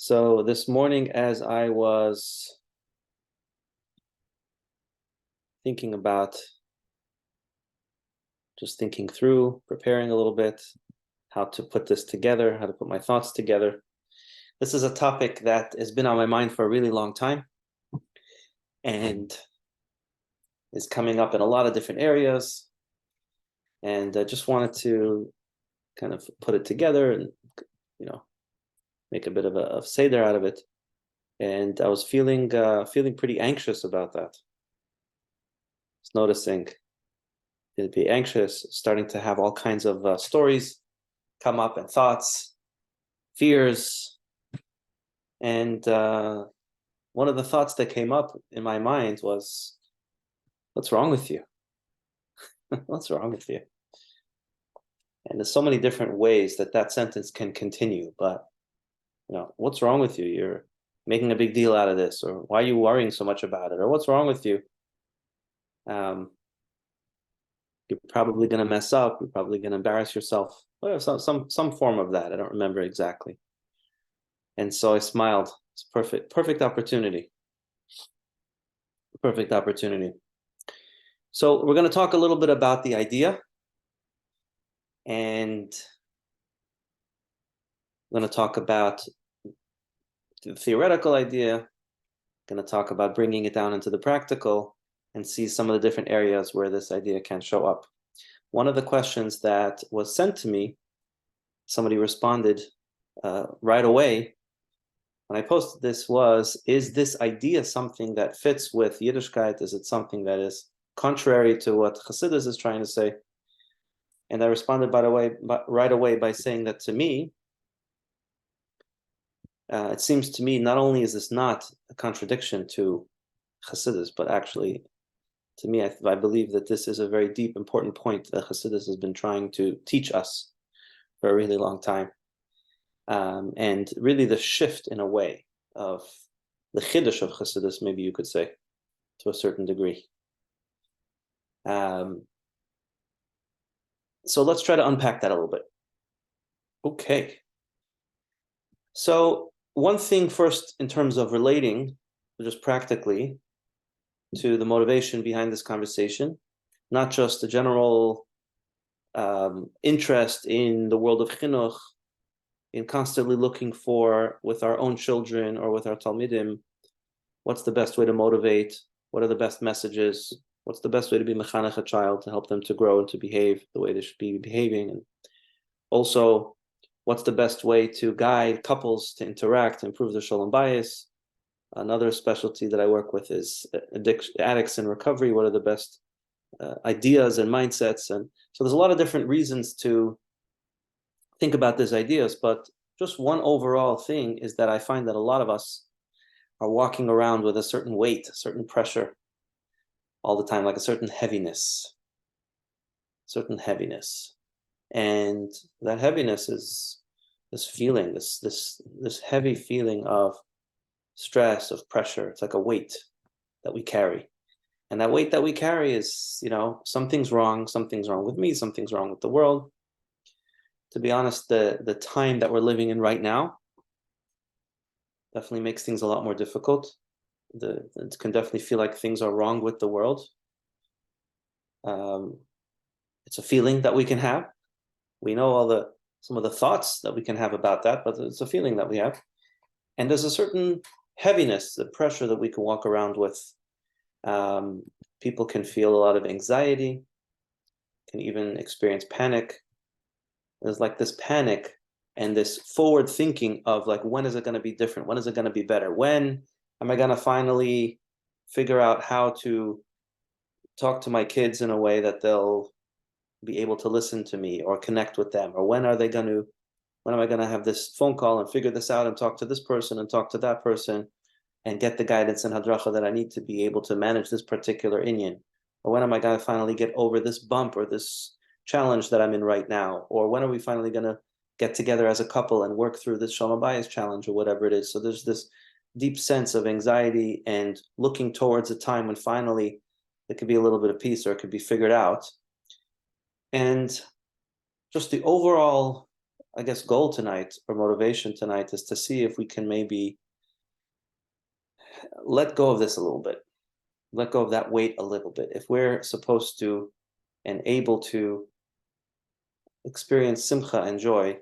So this morning, as I was thinking about, just thinking through, preparing a little bit, how to put this together, how to put my thoughts together. This is a topic that has been on my mind for a really long time and is coming up in a lot of different areas. And I just wanted to kind of put it together and, make a bit of a seder out of it. And I was feeling pretty anxious about that. Just noticing to be anxious, starting to have all kinds of stories come up and thoughts, fears. And one of the thoughts that came up in my mind was, what's wrong with you? What's wrong with you? And there's so many different ways that sentence can continue, but what's wrong with you? You're making a big deal out of this, or why are you worrying so much about it? Or what's wrong with you? You're probably going to mess up. You're probably going to embarrass yourself. Some form of that. I don't remember exactly. And so I smiled. It's perfect opportunity. Perfect opportunity. So we're going to talk a little bit about the idea, and I'm going to talk about the theoretical idea. I'm going to talk about bringing it down into the practical and see some of the different areas where this idea can show up. One of the questions that was sent to me, somebody responded right away when I posted this was, is this idea something that fits with Yiddishkeit? Is it something that is contrary to what Chassidus is trying to say? And I responded right away by saying that to me, it seems to me not only is this not a contradiction to Chassidus, but actually, to me, I believe that this is a very deep, important point that Chassidus has been trying to teach us for a really long time. And really the shift in a way of the chiddush of Chassidus, maybe you could say, to a certain degree. So let's try to unpack that a little bit. Okay. So one thing first, in terms of relating, just practically, to the motivation behind this conversation, not just a general interest in the world of chinuch, in constantly looking for, with our own children or with our talmidim, what's the best way to motivate, what are the best messages, what's the best way to be mechanech a child to help them to grow and to behave the way they should be behaving, and also what's the best way to guide couples to interact, improve their sholom bayis. Another specialty that I work with is addicts in recovery. What are the best ideas and mindsets? And so there's a lot of different reasons to think about these ideas, but just one overall thing is that I find that a lot of us are walking around with a certain weight, a certain pressure all the time, like a certain heaviness. And that heaviness is this feeling, this heavy feeling of stress, of pressure. It's like a weight that we carry. And that weight that we carry is, something's wrong with me, something's wrong with the world. To be honest, the time that we're living in right now definitely makes things a lot more difficult. It can definitely feel like things are wrong with the world. It's a feeling that we can have. We know some of the thoughts that we can have about that, but it's a feeling that we have. And there's a certain heaviness, the pressure that we can walk around with. People can feel a lot of anxiety, can even experience panic. There's like this panic and this forward thinking of like, when is it going to be different? When is it going to be better? When am I going to finally figure out how to talk to my kids in a way that they'll be able to listen to me or connect with them? Or when am I going to have this phone call and figure this out and talk to this person and talk to that person and get the guidance and hadracha that I need to be able to manage this particular inyan? Or when am I going to finally get over this bump or this challenge that I'm in right now? Or when are we finally going to get together as a couple and work through this sholom bayis challenge or whatever it is? So there's this deep sense of anxiety and looking towards a time when finally there could be a little bit of peace or it could be figured out. And just the overall I guess, goal tonight or motivation tonight is to see if we can maybe let go of this a little bit, let go of that weight a little bit. If we're supposed to and able to experience simcha and joy,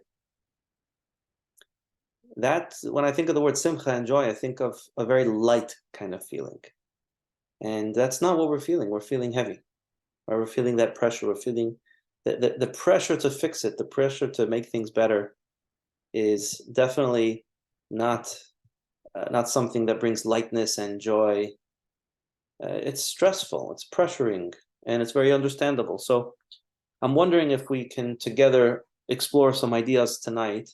that when I think of the word simcha and joy, I think of a very light kind of feeling. And that's not what we're feeling. We're feeling heavy. Or we're feeling that pressure. We're feeling the pressure to fix it, the pressure to make things better is definitely not something that brings lightness and joy. It's stressful, it's pressuring, and it's very understandable. So I'm wondering if we can together explore some ideas tonight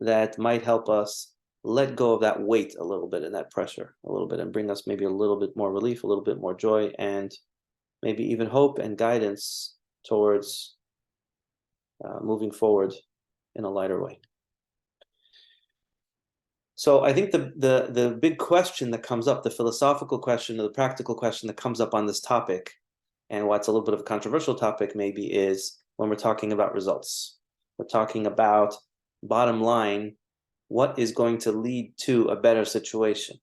that might help us let go of that weight a little bit and that pressure a little bit and bring us maybe a little bit more relief, a little bit more joy, and maybe even hope and guidance towards moving forward in a lighter way. So I think the big question that comes up, the philosophical question or the practical question that comes up on this topic, and what's a little bit of a controversial topic maybe, is when we're talking about results. We're talking about, bottom line, what is going to lead to a better situation.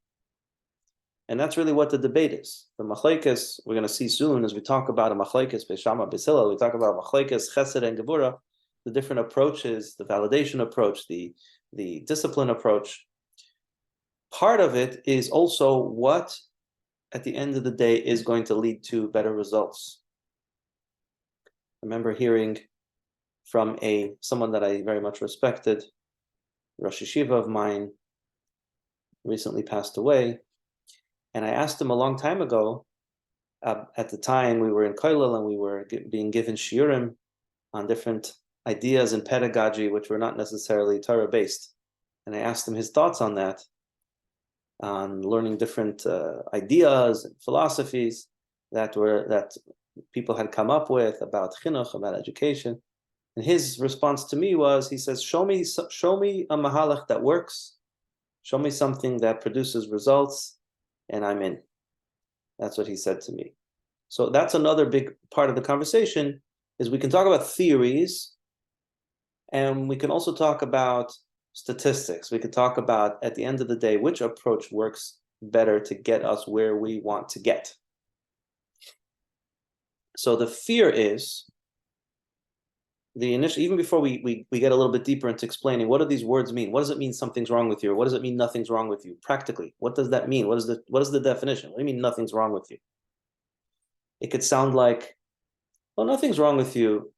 And that's really what the debate is. The machlekes, we're going to see soon as we talk about a machlekes, beis Shammai, beis Hillel, we talk about machlekes, chesed, and gebura, the different approaches, the validation approach, the discipline approach. Part of it is also what, at the end of the day, is going to lead to better results. I remember hearing from someone that I very much respected, Rosh Yeshiva of mine, recently passed away, and I asked him a long time ago, at the time we were in Koilel and we were being given shiurim on different ideas and pedagogy which were not necessarily Torah-based, and I asked him his thoughts on that, on learning different ideas and philosophies that people had come up with about chinuch, about education. And his response to me was, he says, show me a mahalach that works, show me something that produces results, and I'm in. That's what he said to me. So that's another big part of the conversation, is we can talk about theories, and we can also talk about statistics. We could talk about, at the end of the day, which approach works better to get us where we want to get. So the fear is, even before we get a little bit deeper into explaining what do these words mean, what does it mean something's wrong with you, or what does it mean nothing's wrong with you? Practically, what does that mean? What is the definition? What do you mean nothing's wrong with you? It could sound like, well, nothing's wrong with you.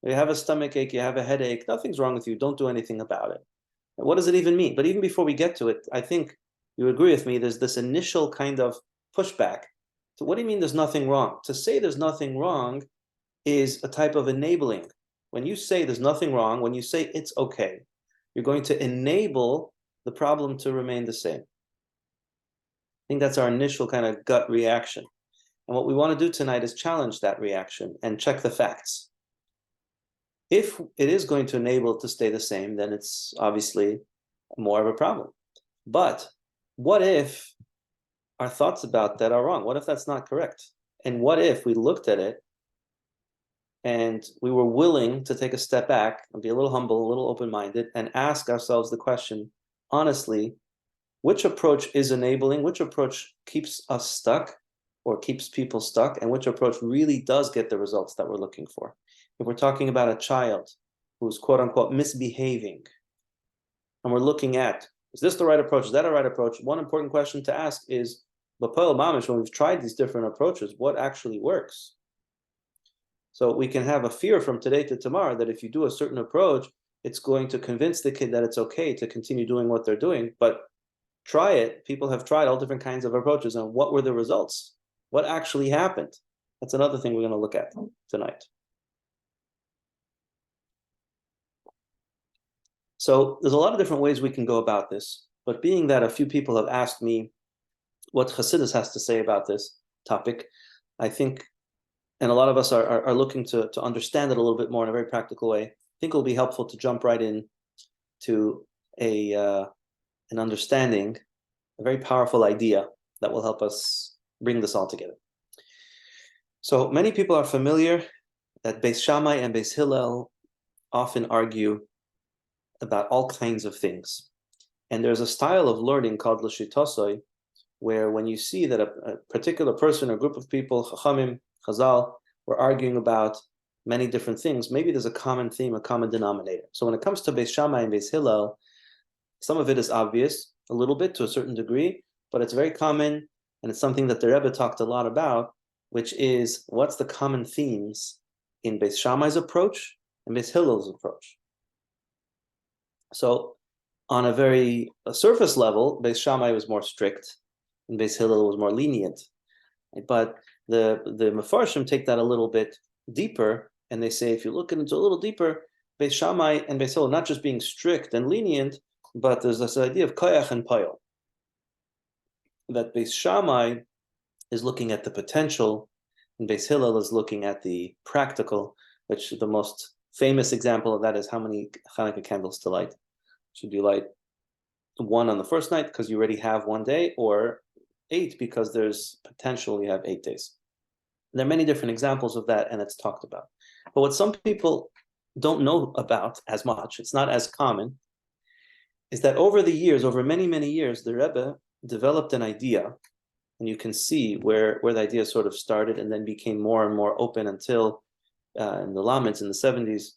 You have a stomach ache, you have a headache, nothing's wrong with you, don't do anything about it. What does it even mean? But even before we get to it, I think you agree with me, there's this initial kind of pushback. So what do you mean there's nothing wrong? To say there's nothing wrong is a type of enabling. When you say there's nothing wrong, when you say it's okay, you're going to enable the problem to remain the same. I think that's our initial kind of gut reaction. And what we want to do tonight is challenge that reaction and check the facts. If it is going to enable it to stay the same, then it's obviously more of a problem. But what if our thoughts about that are wrong? What if that's not correct? And what if we looked at it and we were willing to take a step back and be a little humble, a little open-minded, and ask ourselves the question, honestly, which approach is enabling, which approach keeps us stuck or keeps people stuck, and which approach really does get the results that we're looking for? If we're talking about a child who's quote-unquote misbehaving, and we're looking at, is this the right approach? Is that a right approach? One important question to ask is, B'Poel Mamish, when we've tried these different approaches, what actually works? So we can have a fear from today to tomorrow that if you do a certain approach, it's going to convince the kid that it's okay to continue doing what they're doing. But try it. People have tried all different kinds of approaches, and what were the results? What actually happened? That's another thing we're going to look at tonight. So there's a lot of different ways we can go about this, but being that a few people have asked me what Chassidus has to say about this topic, I think, and a lot of us are looking to understand it a little bit more in a very practical way, I think it'll be helpful to jump right in to an understanding, a very powerful idea that will help us bring this all together. So many people are familiar that Beis Shammai and Beis Hillel often argue about all kinds of things. And there's a style of learning called l'shitosoi, where when you see that a particular person or group of people, chachamim, chazal, were arguing about many different things, maybe there's a common theme, a common denominator. So when it comes to Beis Shammai and Beis Hillel, some of it is obvious, a little bit to a certain degree, but it's very common, and it's something that the Rebbe talked a lot about, which is what's the common themes in Beis Shammai's approach and Beis Hillel's approach. So on a surface level, Beis Shammai was more strict, and Beis Hillel was more lenient. But the Mefarshim take that a little bit deeper, and they say if you look into a little deeper, Beis Shammai and Beis Hillel not just being strict and lenient, but there's this idea of koyach and payil. That Beis Shammai is looking at the potential, and Beis Hillel is looking at the practical, which the most famous example of that is how many Hanukkah candles to light. Should you light one on the first night because you already have one day, or 8 because there's potential you have 8 days? There are many different examples of that, and it's talked about. But what some people don't know about as much, it's not as common, is that over the years, over many, many years, the Rebbe developed an idea, and you can see where the idea sort of started and then became more and more open until in the Laments in the 70s,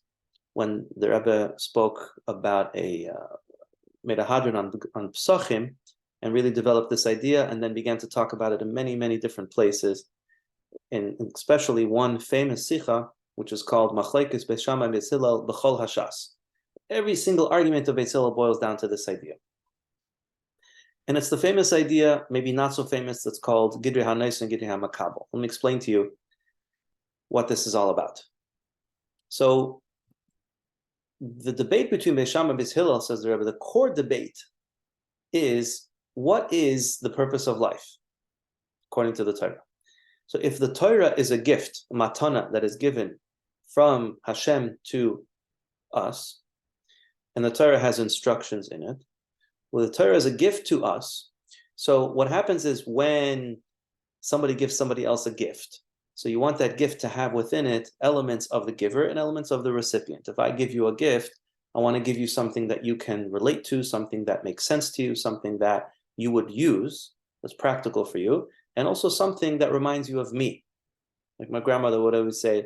when the Rebbe spoke about made a hadron on Psachim, and really developed this idea, and then began to talk about it in many, many different places, and especially one famous sicha, which is called Machlekes Beis Shammai Beis Hillel B'chol Hashas. Every single argument of Beis Hillel boils down to this idea. And it's the famous idea, maybe not so famous, that's called Gidrei HaNos and Gidrei HaMakabel. Let me explain to you what this is all about. So the debate between Beis Shammai and Beis Hillel, says the Rebbe, the core debate is, what is the purpose of life, according to the Torah? So if the Torah is a gift, a matana that is given from Hashem to us, and the Torah has instructions in it, well, the Torah is a gift to us. So what happens is when somebody gives somebody else a gift, so you want that gift to have within it elements of the giver and elements of the recipient. If I give you a gift, I want to give you something that you can relate to, something that makes sense to you, something that you would use, that's practical for you, and also something that reminds you of me. Like my grandmother would always say,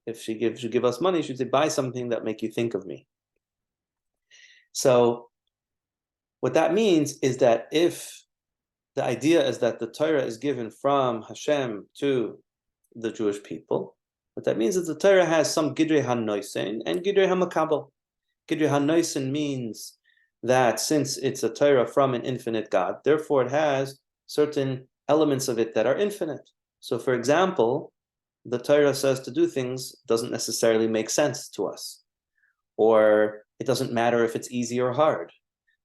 if she give us money, she'd say, buy something that make you think of me. So what that means is that if the idea is that the Torah is given from Hashem to the Jewish people, what that means is the Torah has some Gidrei HaNoisen and Gidrei HaMakabel. Gidrei HaNoisen means that since it's a Torah from an infinite God, therefore it has certain elements of it that are infinite. So for example, the Torah says to do things doesn't necessarily make sense to us, or it doesn't matter if it's easy or hard.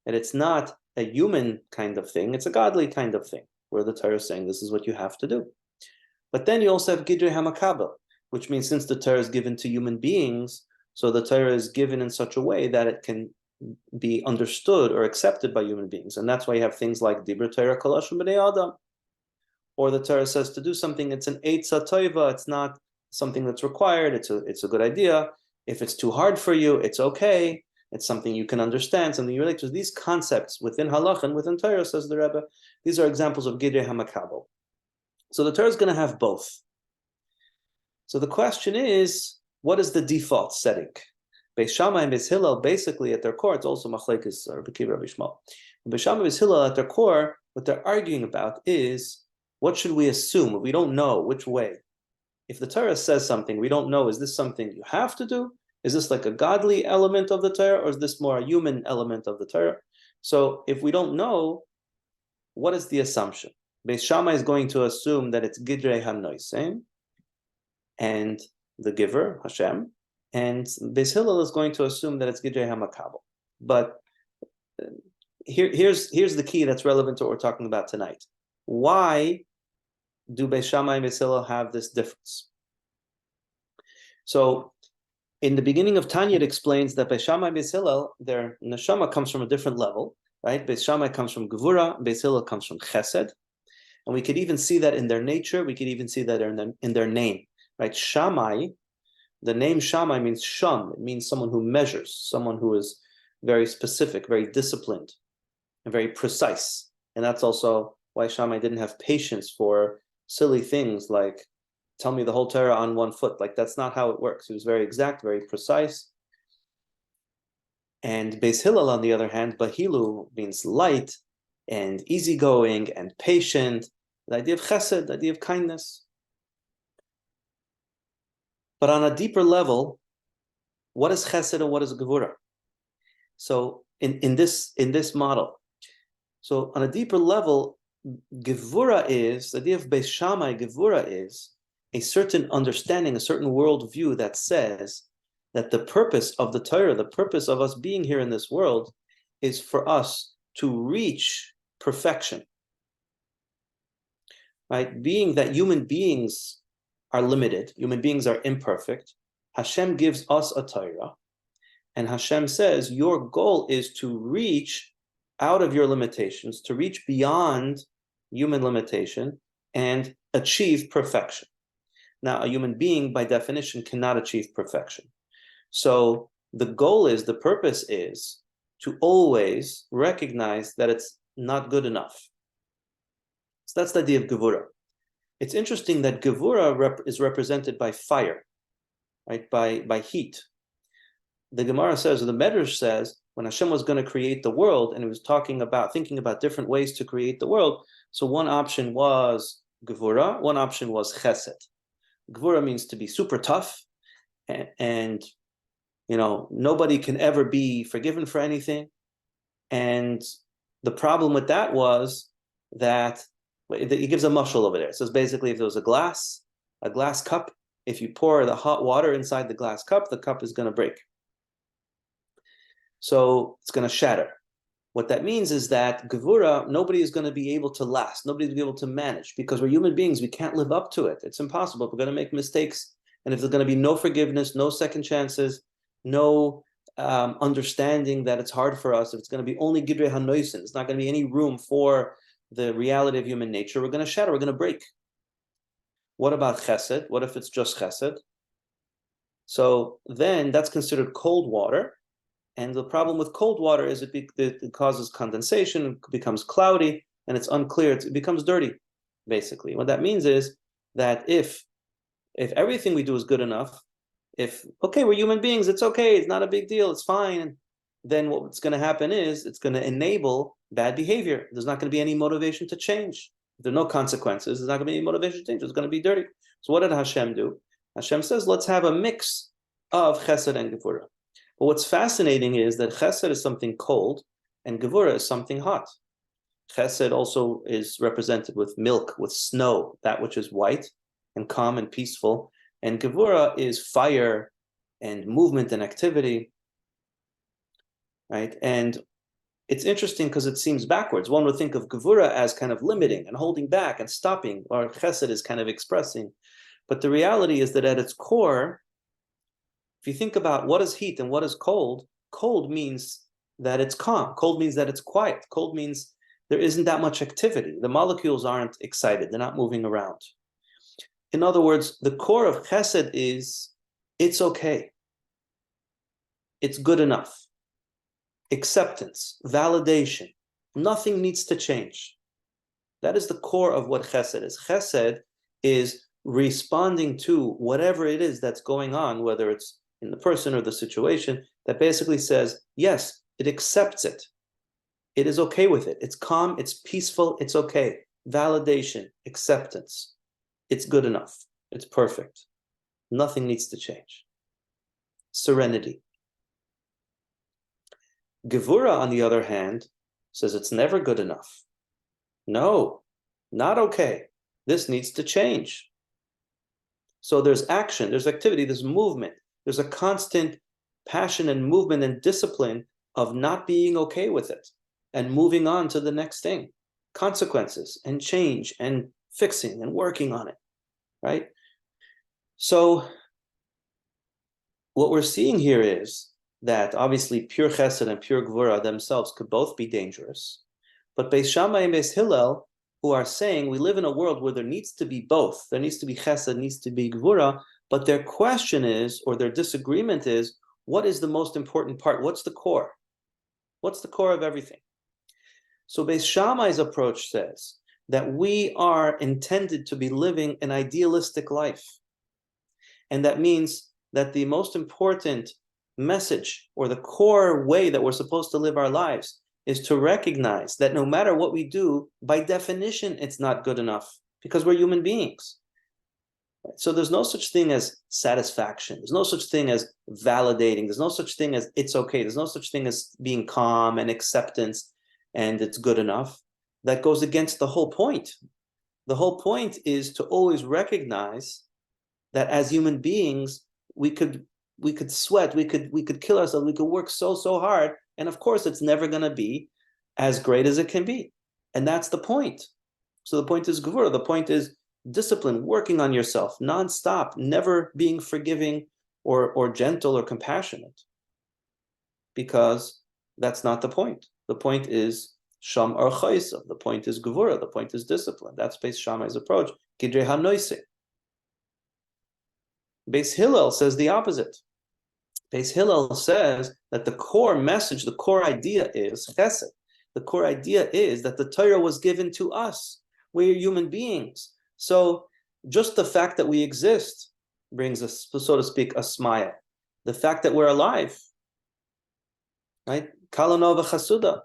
And it's not a human kind of thing, it's a godly kind of thing, where the Torah is saying this is what you have to do. But then you also have Gidrei HaMakabel, which means since the Torah is given to human beings, so the Torah is given in such a way that it can be understood or accepted by human beings. And that's why you have things like Dibra Torah Kol Hashem B'nei Adam. Or the Torah says to do something, it's an Eitzah Toiva, it's not something that's required, it's a good idea. If it's too hard for you, it's okay. It's something you can understand, something you relate to. These concepts within Halach and within Torah, says the Rebbe, these are examples of Gidrei HaMakabel. So the Torah is going to have both. So the question is, what is the default setting? Beis Shammai and Beis Hillel, basically at their core, it's also Machlekes or Rabbi Akiva, Rabbi Shmuel. Beis Shammai and Beis Hillel, at their core, what they're arguing about is, what should we assume? We don't know which way. If the Torah says something, we don't know, is this something you have to do? Is this like a godly element of the Torah, or is this more a human element of the Torah? So if we don't know, what is the assumption? Beis Shammai is going to assume that it's Gidrei HaNoisen, and the giver, Hashem, and Beis Hillel is going to assume that it's Gidrei HaMakabel. But here's the key that's relevant to what we're talking about tonight. Why do Beis Shammai and Beis Hillel have this difference? So in the beginning of Tanya, it explains that Beis Shammai and Beis Hillel, their neshama comes from a different level, right? Beis Shammai comes from Gevura, Beis Hillel comes from Chesed, and we could even see that in their nature. We could even see that in their name, right? Shammai, the name Shammai means sham. It means someone who measures, someone who is very specific, very disciplined, and very precise. And that's also why Shammai didn't have patience for silly things like tell me the whole Torah on one foot. Like that's not how it works. He was very exact, very precise. And Beis Hillel, on the other hand, Bahilu means light and easygoing and patient. The idea of chesed, the idea of kindness. But on a deeper level, what is chesed and what is gevura? So in this model, so on a deeper level, gevura is, the idea of Beis Shammai, gevura is a certain understanding, a certain worldview that says that the purpose of the Torah, the purpose of us being here in this world, is for us to reach perfection. Right? Being that human beings are limited, human beings are imperfect, Hashem gives us a Torah, and Hashem says, your goal is to reach out of your limitations, to reach beyond human limitation and achieve perfection. Now, a human being, by definition, cannot achieve perfection. So the goal is, the purpose is, to always recognize that it's not good enough. So that's the idea of gevura. It's interesting that gevura is represented by fire, right? By heat. The Gemara says, or the Medrash says, when Hashem was going to create the world, and he was thinking about different ways to create the world. So one option was gevura, one option was chesed. Gevura means to be super tough, and nobody can ever be forgiven for anything. And the problem with that was that he gives a mashal over there. It says basically, if there was a glass cup, if you pour the hot water inside the glass cup, the cup is going to break. So it's going to shatter. What that means is that gevura, nobody is going to be able to last. Nobody will be able to manage, because we're human beings. We can't live up to it. It's impossible. We're going to make mistakes. And if there's going to be no forgiveness, no second chances, no understanding that it's hard for us, if it's going to be only gidrei hanoisen, it's not going to be any room for the reality of human nature, we're going to shatter, we're going to break. What about chesed? What if it's just chesed? So then that's considered cold water. And the problem with cold water is it causes condensation, it becomes cloudy, and it's unclear, it becomes dirty, basically. What that means is that if everything we do is good enough, we're human beings, it's okay, it's not a big deal, it's fine, then what's going to happen is it's going to enable bad behavior. There's not going to be any motivation to change. If there are no consequences, there's not going to be any motivation to change. It's going to be dirty. So what did Hashem do? Hashem says, let's have a mix of chesed and gevura. But what's fascinating is that chesed is something cold and gevura is something hot. Chesed also is represented with milk, with snow, that which is white and calm and peaceful. And gevura is fire and movement and activity, right? And it's interesting because it seems backwards. One would think of gevura as kind of limiting and holding back and stopping, or chesed is kind of expressing. But the reality is that at its core, if you think about what is heat and what is cold, cold means that it's calm. Cold means that it's quiet. Cold means there isn't that much activity. The molecules aren't excited. They're not moving around. In other words, the core of chesed is, it's okay. It's good enough. Acceptance, validation. Nothing needs to change. That is the core of what chesed is. Chesed is responding to whatever it is that's going on, whether it's in the person or the situation, that basically says, yes, it accepts it. It is okay with it. It's calm, it's peaceful, it's okay. Validation, acceptance. It's good enough. It's perfect. Nothing needs to change. Serenity. Gevura, on the other hand, says it's never good enough. No, not okay. This needs to change. So there's action, there's activity, there's movement. There's a constant passion and movement and discipline of not being okay with it and moving on to the next thing. Consequences and change and fixing and working on it, right? So what we're seeing here is that obviously pure chesed and pure gevura themselves could both be dangerous. But Beis Shammai and Beis Hillel, who are saying we live in a world where there needs to be both. There needs to be chesed, needs to be gevura. But their question is, or their disagreement is, what is the most important part? What's the core? What's the core of everything? So Beis Shammai's approach says that we are intended to be living an idealistic life. And that means that the most important message or the core way that we're supposed to live our lives is to recognize that no matter what we do, by definition, it's not good enough because we're human beings. So there's no such thing as satisfaction. There's no such thing as validating. There's no such thing as it's okay. There's no such thing as being calm and acceptance and it's good enough. That goes against the whole point. The whole point is to always recognize that as human beings, we could sweat, we could kill ourselves, we could work so hard, and of course it's never going to be as great as it can be. And that's the point. So the point is gevura, the point is discipline, working on yourself nonstop, never being forgiving or gentle or compassionate, because that's not the point. The point is sham ar chaysa. The point is gevura. The point is discipline. That's Beis Shammai's approach. Gidrei hanoise. Beis Hillel says the opposite. Beis Hillel says that the core message, the core idea is chesed. The core idea is that the Torah was given to us. We're human beings. So just the fact that we exist brings us, so to speak, a smile. The fact that we're alive, right? Kalanova chasuda.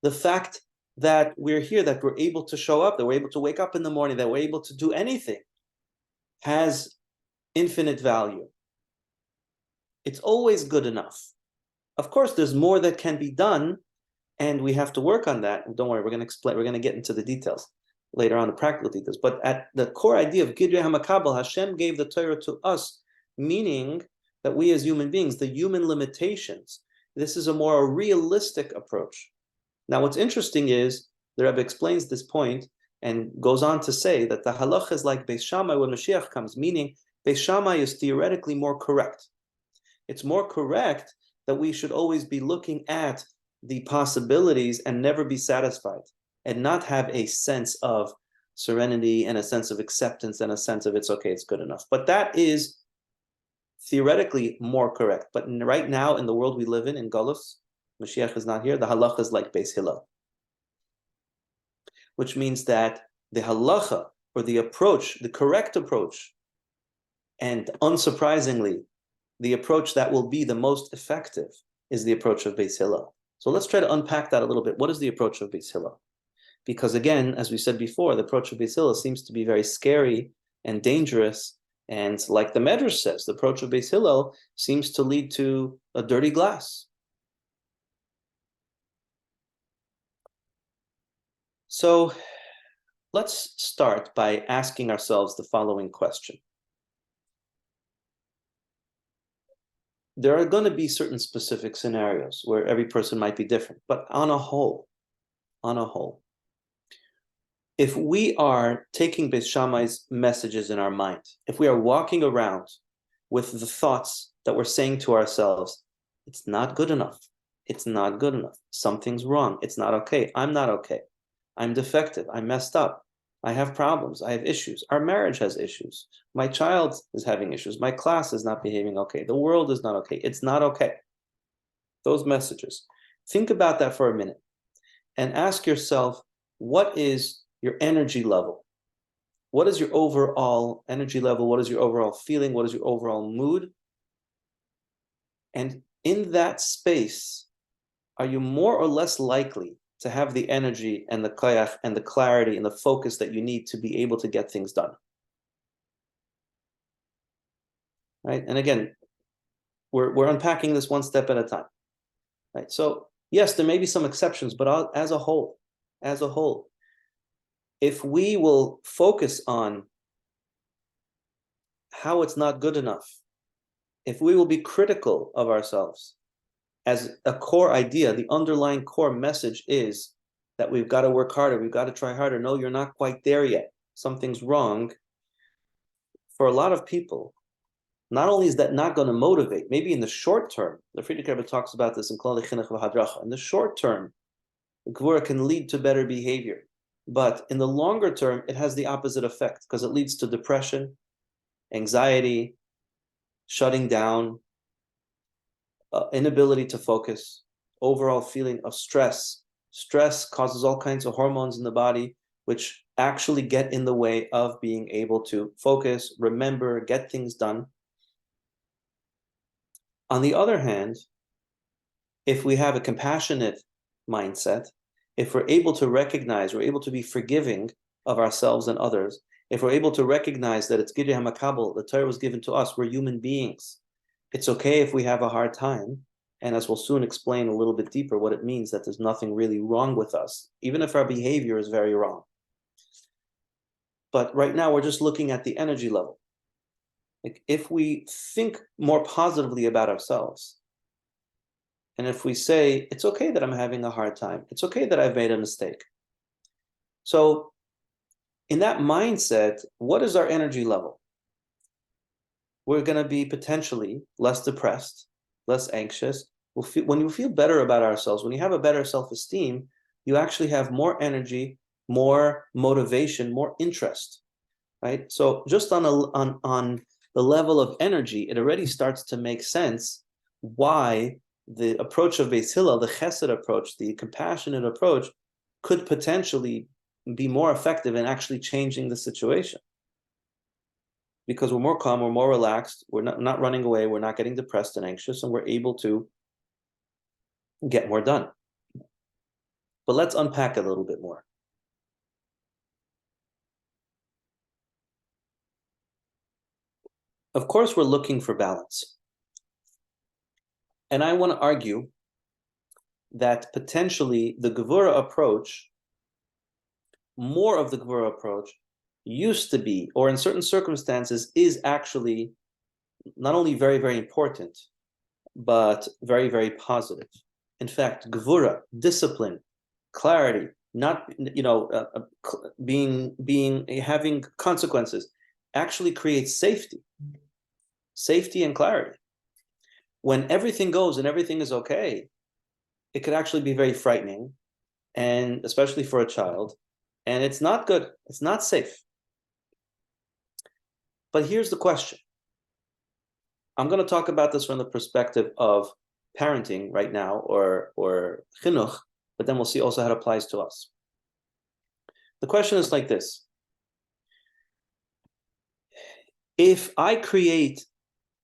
The fact that we're here, that we're able to show up, that we're able to wake up in the morning, that we're able to do anything, has infinite value. It's always good enough. Of course, there's more that can be done, and we have to work on that. And don't worry, we're going to get into the details later on, the practical details. But at the core idea of Gidrei HaMakabel, Hashem gave the Torah to us, meaning that we as human beings, the human limitations, this is a more realistic approach. Now, what's interesting is the Rebbe explains this point and goes on to say that the halacha is like Beis Shammai when Mashiach comes, meaning Beis Shammai is theoretically more correct. It's more correct that we should always be looking at the possibilities and never be satisfied, and not have a sense of serenity and a sense of acceptance and a sense of it's okay, it's good enough. But that is theoretically more correct. But right now in the world we live in Golus, Mashiach is not here, the halacha is like Beis Hillel. Which means that the halacha, or the approach, the correct approach, and unsurprisingly, the approach that will be the most effective is the approach of Beis Hillel. So let's try to unpack that a little bit. What is the approach of Beis Hillel? Because again, as we said before, the approach of Beis Hillel seems to be very scary and dangerous. And like the Medrash says, the approach of Beis Hillel seems to lead to a dirty glass. So let's start by asking ourselves the following question. There are going to be certain specific scenarios where every person might be different, but on a whole, if we are taking Beis Shammai's messages in our mind, if we are walking around with the thoughts that we're saying to ourselves, it's not good enough, it's not good enough, something's wrong, it's not okay, I'm not okay, I'm defective, I'm messed up, I have problems, I have issues, our marriage has issues, my child is having issues, my class is not behaving okay, the world is not okay, it's not okay. Those messages. Think about that for a minute and ask yourself, what is your energy level? What is your overall energy level? What is your overall feeling? What is your overall mood? And in that space, are you more or less likely to have the energy and the koyach and the clarity and the focus that you need to be able to get things done? Right? And again, we're unpacking this one step at a time. Right? So yes, there may be some exceptions, but as a whole, if we will focus on how it's not good enough, if we will be critical of ourselves, as a core idea, the underlying core message is that we've got to work harder, we've got to try harder. No, you're not quite there yet. Something's wrong. For a lot of people, not only is that not going to motivate, maybe in the short term, the Friedrich Rebbe talks about this in Klal Chinuch v'Hadracha, in the short term, the Gevura can lead to better behavior. But in the longer term, it has the opposite effect because it leads to depression, anxiety, shutting down, inability to focus. overall feeling of stress. Stress causes all kinds of hormones in the body, which actually get in the way of being able to focus, remember, get things done. On the other hand, if we have a compassionate mindset, if we're able to recognize, we're able to be forgiving of ourselves and others, if we're able to recognize that it's Gidei HaMakabel, the Torah was given to us, we're human beings. It's okay if we have a hard time, and as we'll soon explain a little bit deeper what it means, that there's nothing really wrong with us, even if our behavior is very wrong. But right now we're just looking at the energy level. Like if we think more positively about ourselves, and if we say, it's okay that I'm having a hard time, it's okay that I've made a mistake. So in that mindset, what is our energy level? We're going to be potentially less depressed, less anxious. When you feel better about ourselves, when you have a better self-esteem, you actually have more energy, more motivation, more interest, right? So just on the level of energy, it already starts to make sense why the approach of Beis Hillel, the chesed approach, the compassionate approach, could potentially be more effective in actually changing the situation. Because we're more calm, we're more relaxed, we're not running away, we're not getting depressed and anxious, and we're able to get more done. But let's unpack it a little bit more. Of course, we're looking for balance. And I want to argue that potentially the Gevura approach, more of the Gevura approach, used to be, or in certain circumstances, is actually not only very, very important, but very, very positive. In fact, Gevura, discipline, clarity, not having consequences, actually creates safety and clarity. When everything goes and everything is okay, it could actually be very frightening, and especially for a child, and it's not good. It's not safe. But here's the question. I'm going to talk about this from the perspective of parenting right now, or chinuch, but then we'll see also how it applies to us. The question is like this. If I create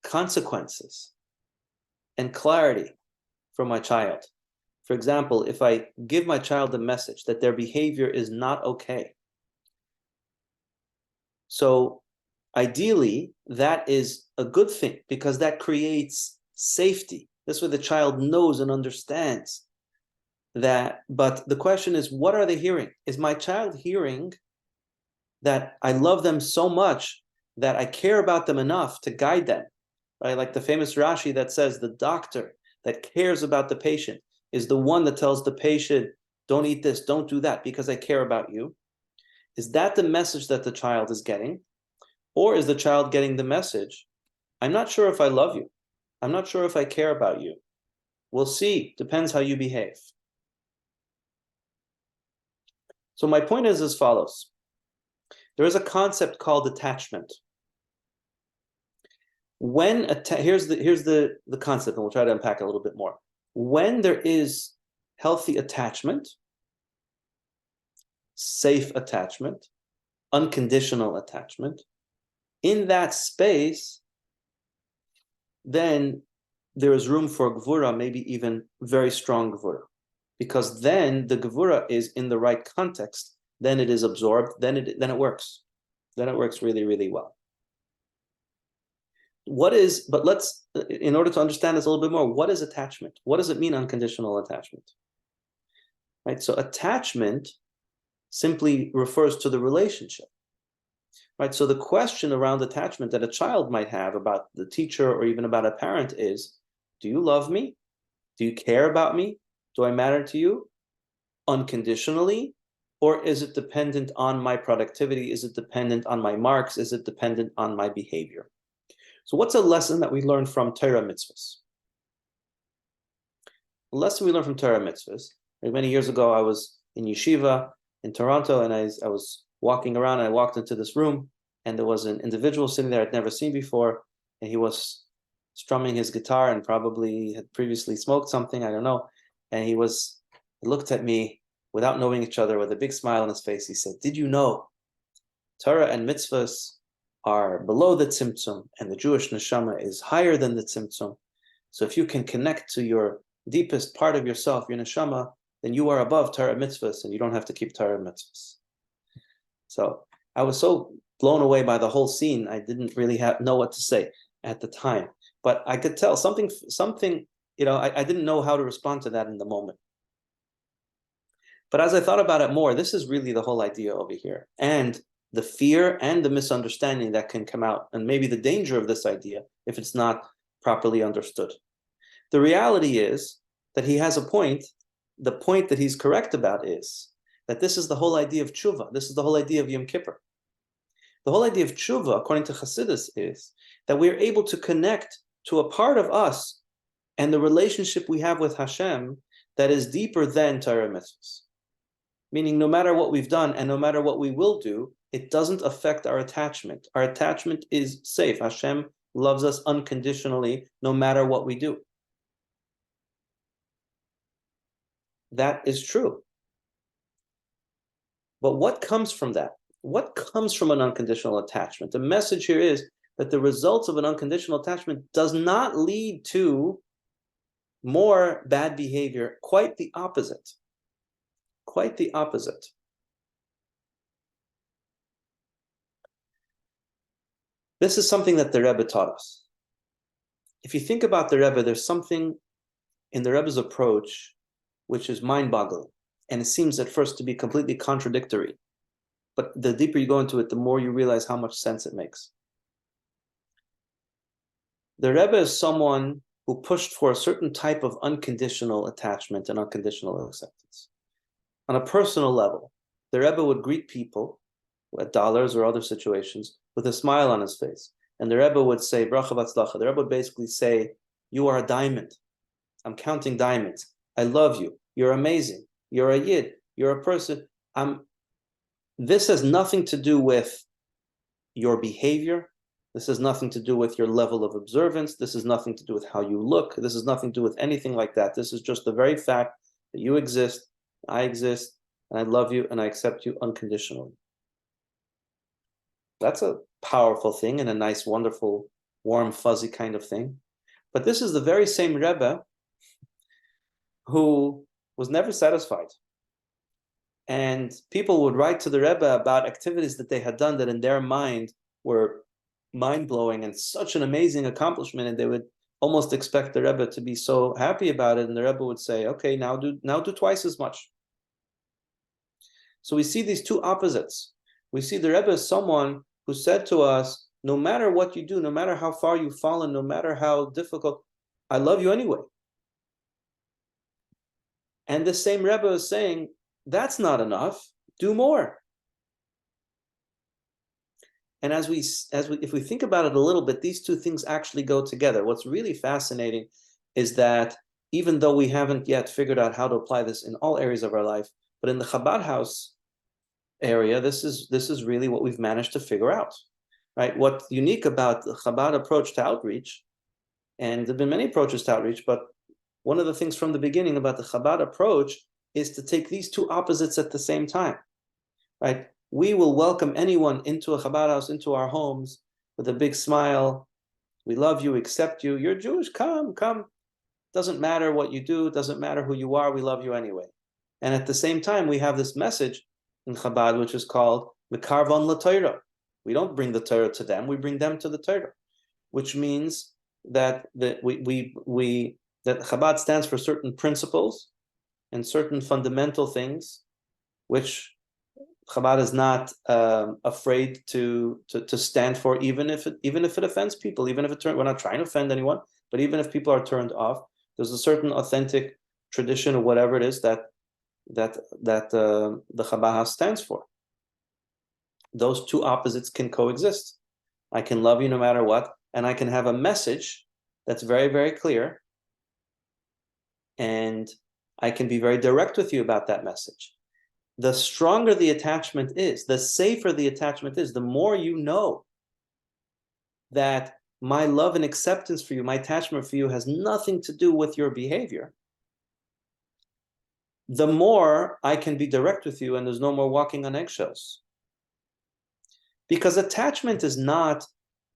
consequences and clarity for my child, for example, if I give my child a message that their behavior is not okay, so ideally, that is a good thing because that creates safety. This way the child knows and understands that. But the question is, what are they hearing? Is my child hearing that I love them so much that I care about them enough to guide them? Right? Like the famous Rashi that says the doctor that cares about the patient is the one that tells the patient, don't eat this, don't do that, because I care about you. Is that the message that the child is getting? Or is the child getting the message, I'm not sure if I love you. I'm not sure if I care about you. We'll see. Depends how you behave. So my point is as follows. There is a concept called attachment. Here's the concept, and we'll try to unpack it a little bit more. When there is healthy attachment, safe attachment, unconditional attachment, in that space, then there is room for Gevura, maybe even very strong Gevura. Because then the Gevura is in the right context, then it is absorbed, then it works. Then it works really, really well. But let's, in order to understand this a little bit more, what is attachment? What does it mean, unconditional attachment? Right? So attachment simply refers to the relationship. Right? So the question around attachment that a child might have about the teacher or even about a parent is, do you love me? Do you care about me? Do I matter to you unconditionally? Or is it dependent on my productivity? Is it dependent on my marks? Is it dependent on my behavior? So what's a lesson that we learned from Torah mitzvahs? A lesson we learned from Torah mitzvahs. Many years ago, I was in yeshiva in Toronto, and I was walking around, and I walked into this room, and there was an individual sitting there I'd never seen before, and he was strumming his guitar and probably had previously smoked something, I don't know. And he looked at me without knowing each other with a big smile on his face. He said, did you know Torah and mitzvahs are below the tzimtzum, and the Jewish neshama is higher than the tzimtzum. So if you can connect to your deepest part of yourself, your neshama, then you are above Torah mitzvahs, and you don't have to keep Torah mitzvahs. So I was so blown away by the whole scene, I didn't really know what to say at the time. But I could tell something, I didn't know how to respond to that in the moment. But as I thought about it more, this is really the whole idea over here. And the fear and the misunderstanding that can come out, and maybe the danger of this idea if it's not properly understood. The reality is that he has a point. The point that he's correct about is that this is the whole idea of tshuva. This is the whole idea of Yom Kippur. The whole idea of tshuva, according to Chassidus, is that we are able to connect to a part of us and the relationship we have with Hashem that is deeper than Torah mitzvahs. Meaning, no matter what we've done and no matter what we will do, it doesn't affect our attachment. Our attachment is safe. Hashem loves us unconditionally, no matter what we do. That is true. But what comes from that? What comes from an unconditional attachment? The message here is that the results of an unconditional attachment does not lead to more bad behavior. Quite the opposite. Quite the opposite. This is something that the Rebbe taught us. If you think about the Rebbe, there's something in the Rebbe's approach which is mind-boggling, and it seems at first to be completely contradictory. But the deeper you go into it, the more you realize how much sense it makes. The Rebbe is someone who pushed for a certain type of unconditional attachment and unconditional acceptance. On a personal level, the Rebbe would greet people at dollars or other situations with a smile on his face. And the Rebbe would say, Bracha v'atzlacha. The Rebbe would basically say, you are a diamond. I'm counting diamonds. I love you. You're amazing. You're a yid. You're a person. This has nothing to do with your behavior. This has nothing to do with your level of observance. This has nothing to do with how you look. This has nothing to do with anything like that. This is just the very fact that you exist, I exist, and I love you, and I accept you unconditionally. That's a powerful thing and a nice, wonderful, warm, fuzzy kind of thing. But this is the very same Rebbe who was never satisfied. And people would write to the Rebbe about activities that they had done that in their mind were mind-blowing and such an amazing accomplishment, and they would almost expect the Rebbe to be so happy about it, and the Rebbe would say, okay, now do twice as much. So we see these two opposites. We see the Rebbe as someone who said to us, no matter what you do, no matter how far you've fallen, no matter how difficult, I love you anyway. And the same Rebbe is saying, that's not enough, do more. And if we think about it a little bit, these two things actually go together. What's really fascinating is that even though we haven't yet figured out how to apply this in all areas of our life, but in the Chabad house area, this is really what we've managed to figure out, right? What's unique about the Chabad approach to outreach, and there have been many approaches to outreach, but one of the things from the beginning about the Chabad approach is to take these two opposites at the same time, right? We will welcome anyone into a Chabad house, into our homes, with a big smile. We love you, accept you. You're Jewish, come. Doesn't matter what you do, doesn't matter who you are, we love you anyway. And at the same time, we have this message in Chabad, which is called Mekarvan LaTorah. We don't bring the Torah to them, we bring them to the Torah, which means that that Chabad stands for certain principles and certain fundamental things, which Chabad is not afraid to stand for, even if it offends people, even if we're not trying to offend anyone, but even if people are turned off, there's a certain authentic tradition or whatever it is that the Chabad house stands for. Those two opposites can coexist. I can love you no matter what, and I can have a message that's very, very clear, and I can be very direct with you about that message. The stronger the attachment is, the safer the attachment is, the more you know that my love and acceptance for you, my attachment for you has nothing to do with your behavior, the more I can be direct with you and there's no more walking on eggshells. Because attachment is not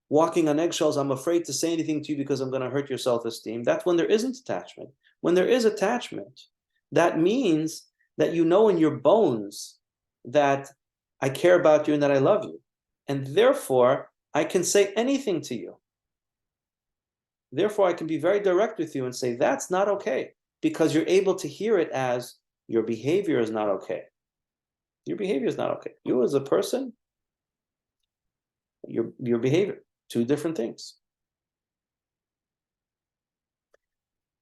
walking on eggshells. I'm afraid to say anything to you because I'm going to hurt your self-esteem. That's when there isn't attachment. When there is attachment, that means that you know in your bones that I care about you and that I love you. And therefore, I can say anything to you. Therefore, I can be very direct with you and say, that's not okay. Because you're able to hear it as your behavior is not okay. Your behavior is not okay. You as a person, your behavior, two different things.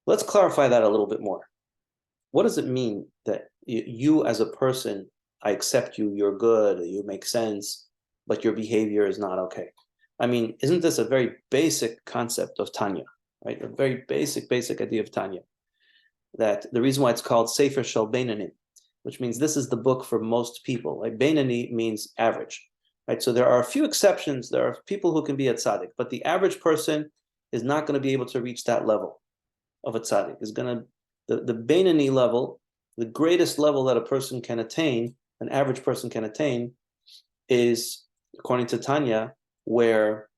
Let's clarify that a little bit more. What does it mean that you as a person, I accept you, you're good, you make sense, but your behavior is not okay? I mean, isn't this a very basic concept of Tanya, right? A very basic idea of Tanya. That the reason why it's called Sefer Shel Beinanim, which means this is the book for most people. Like Beinani means average, right? So there are a few exceptions. There are people who can be a tzaddik, but the average person is not going to be able to reach that level of a tzaddik. Is going to the Beinani level, the greatest level that a person can attain, an average person can attain, is according to Tanya, where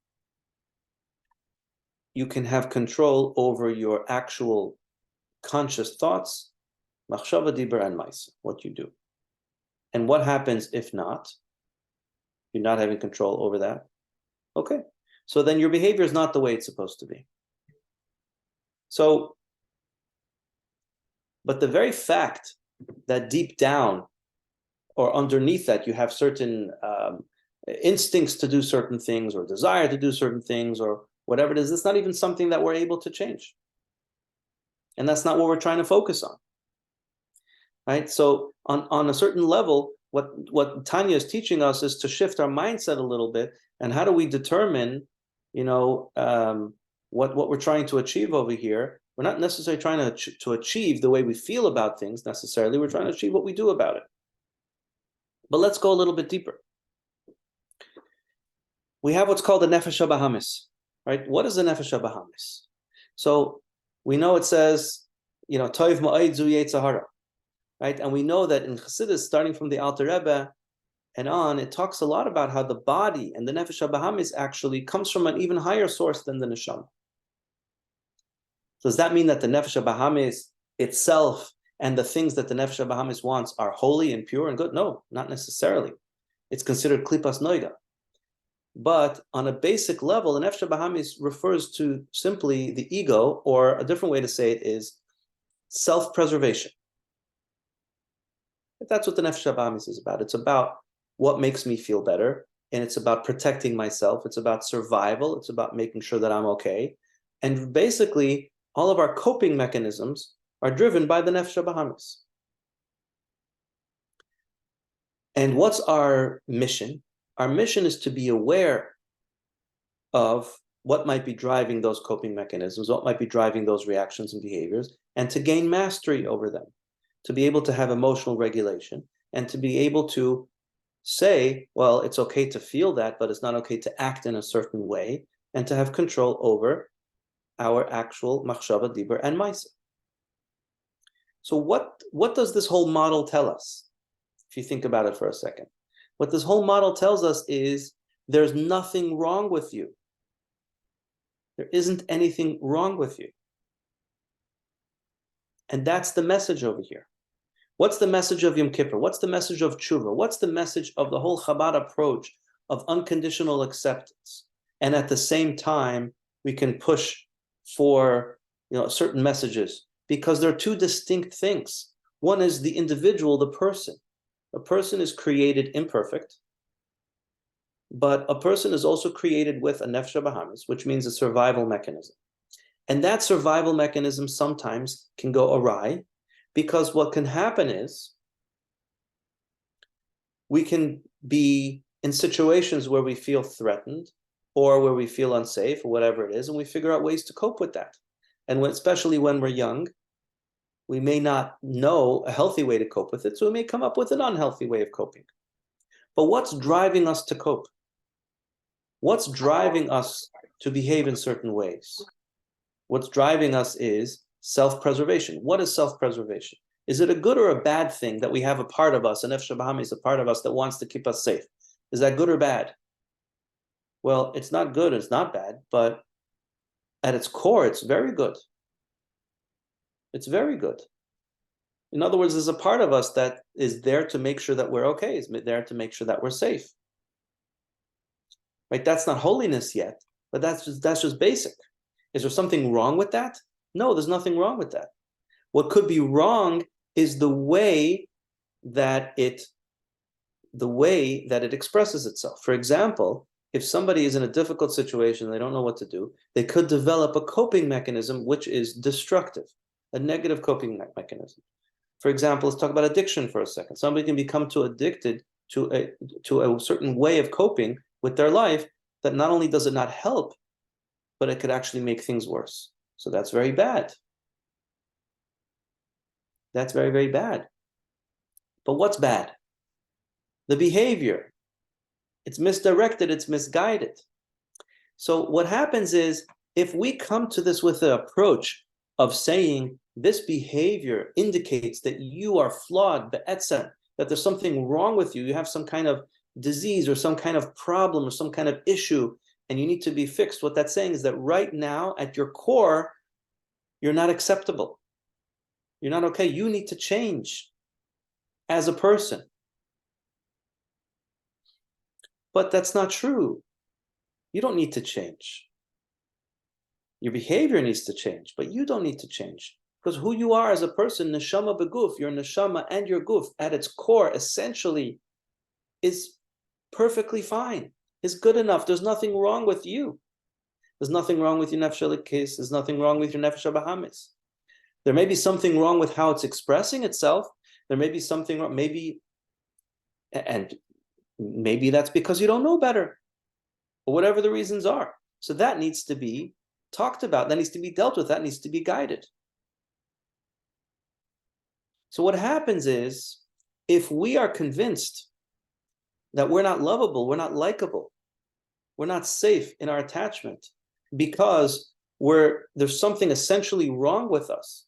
you can have control over your actual conscious thoughts, machshava, dibur, and ma'isa, what you do. And what happens if not? You're not having control over that. Okay, so then your behavior is not the way it's supposed to be. So, but the very fact that deep down or underneath that you have certain instincts to do certain things or desire to do certain things or whatever it is, it's not even something that we're able to change. And that's not what we're trying to focus on, right? So on a certain level, what Tanya is teaching us is to shift our mindset a little bit. And how do we determine, what we're trying to achieve over here? We're not necessarily trying to achieve the way we feel about things necessarily. We're trying to achieve what we do about it. But let's go a little bit deeper. We have what's called the nefesh habahamis, right? What is the nefesh habahamis? So we know it says, toiv ma'id zu yetzahara, right? And we know that in Chassidus, starting from the Alter Rebbe and on, it talks a lot about how the body and the nefesh habahamis actually comes from an even higher source than the neshama. So does that mean that the nefesh habahamis itself and the things that the nefesh habahamis wants are holy and pure and good? No, not necessarily. It's considered klipas noiga. But on a basic level, the nefesh habahamis refers to simply the ego, or a different way to say it is self-preservation. That's what the nefesh habahamis is about. It's about what makes me feel better, and it's about protecting myself. It's about survival. It's about making sure that I'm okay. And basically, all of our coping mechanisms are driven by the nefesh habahamis. And what's our mission? Our mission is to be aware of what might be driving those coping mechanisms, what might be driving those reactions and behaviors, and to gain mastery over them, to be able to have emotional regulation, and to be able to say, well, it's okay to feel that, but it's not okay to act in a certain way, and to have control over our actual machshava, dibur, and ma'isa. So what does this whole model tell us? If you think about it for a second. What this whole model tells us is there's nothing wrong with you. There isn't anything wrong with you. And that's the message over here. What's the message of Yom Kippur? What's the message of Tshuva? What's the message of the whole Chabad approach of unconditional acceptance? And at the same time, we can push for certain messages, because there are two distinct things. One is the individual, the person. A person is created imperfect, but a person is also created with a nefesh habahamis, which means a survival mechanism. And that survival mechanism sometimes can go awry, because what can happen is we can be in situations where we feel threatened or where we feel unsafe or whatever it is, and we figure out ways to cope with that. And especially when we're young, we may not know a healthy way to cope with it, so we may come up with an unhealthy way of coping. But what's driving us to cope? What's driving us to behave in certain ways? What's driving us is self-preservation. What is self-preservation? Is it a good or a bad thing that we have a part of us, an nefesh bahamis, a part of us that wants to keep us safe? Is that good or bad? Well, it's not good, it's not bad, but at its core, it's very good. It's very good. In other words, there's a part of us that is there to make sure that we're okay, is there to make sure that we're safe. Right? That's not holiness yet, but that's just basic. Is there something wrong with that? No, there's nothing wrong with that. What could be wrong is the way that it expresses itself. For example, if somebody is in a difficult situation, they don't know what to do, they could develop a coping mechanism which is destructive, a negative coping mechanism. For example, let's talk about addiction for a second. Somebody can become too addicted to a certain way of coping with their life that not only does it not help, but it could actually make things worse. So that's very bad. That's very, very bad. But what's bad? The behavior. It's misdirected, it's misguided. So what happens is, if we come to this with the approach of saying this behavior indicates that you are flawed, be'etzem, that there's something wrong with you, you have some kind of disease or some kind of problem or some kind of issue, and you need to be fixed. What that's saying is that right now, at your core, you're not acceptable. You're not okay. You need to change as a person. But that's not true. You don't need to change. Your behavior needs to change, but you don't need to change. Because who you are as a person, neshama beguf, your neshama and your guf, at its core, essentially, is perfectly fine, is good enough. There's nothing wrong with you. There's nothing wrong with your nefesh elikis. There's nothing wrong with your nefesh bahamis. There may be something wrong with how it's expressing itself. There may be something wrong, maybe that's because you don't know better, or whatever the reasons are. So that needs to be talked about. That needs to be dealt with. That needs to be guided. So what happens is, if we are convinced that we're not lovable, we're not likable, we're not safe in our attachment because there's something essentially wrong with us.